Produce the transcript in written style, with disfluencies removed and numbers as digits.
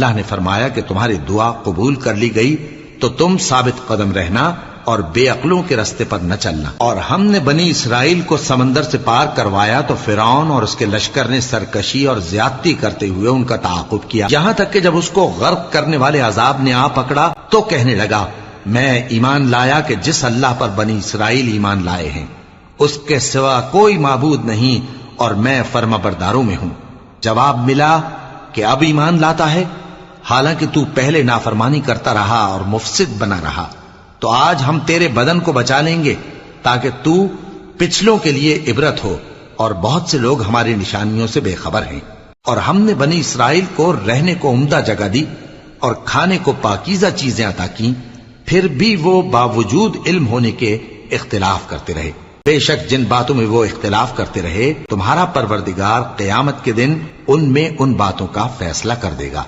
अल्लाह ने फरमाया कि तुम्हारी दुआ कबूल कर ली गई तो तुम साबित कदम रहना और बेअक्लों के रास्ते पर न चलना। और हमने बनी इसराइल को समंदर से पार करवाया तो फिरौन और उसके लश्कर ने सरकशी और ज्यादती करते हुए उनका ताक़ुब किया, यहां तक कि जब उसको गर्क करने वाले अजाब ने आ पकड़ा तो कहने लगा, मैं ईमान लाया कि जिस अल्लाह पर बनी इसराइल ईमान लाए हैं उसके सिवा कोई माबूद नहीं और मैं फर्माबरदारों में हूं। जवाब मिला कि अब ईमान लाता है, हालांकि तू पहले नाफरमानी करता रहा और मुफसिद बना रहा। तो आज हम तेरे बदन को बचा लेंगे ताकि तू पिछलों के लिए इबरत हो, और बहुत से लोग हमारी निशानियों से बेखबर हैं। और हमने बनी इसराइल को रहने को उम्दा जगह दी और खाने को पाकीज़ा चीजें अता की, फिर भी वो बावजूद इल्म होने के इख्तिलाफ करते रहे। बेशक जिन बातों में वो इख्तिलाफ करते रहे, तुम्हारा परवरदिगार क़यामत के दिन उनमें उन बातों का फैसला कर देगा।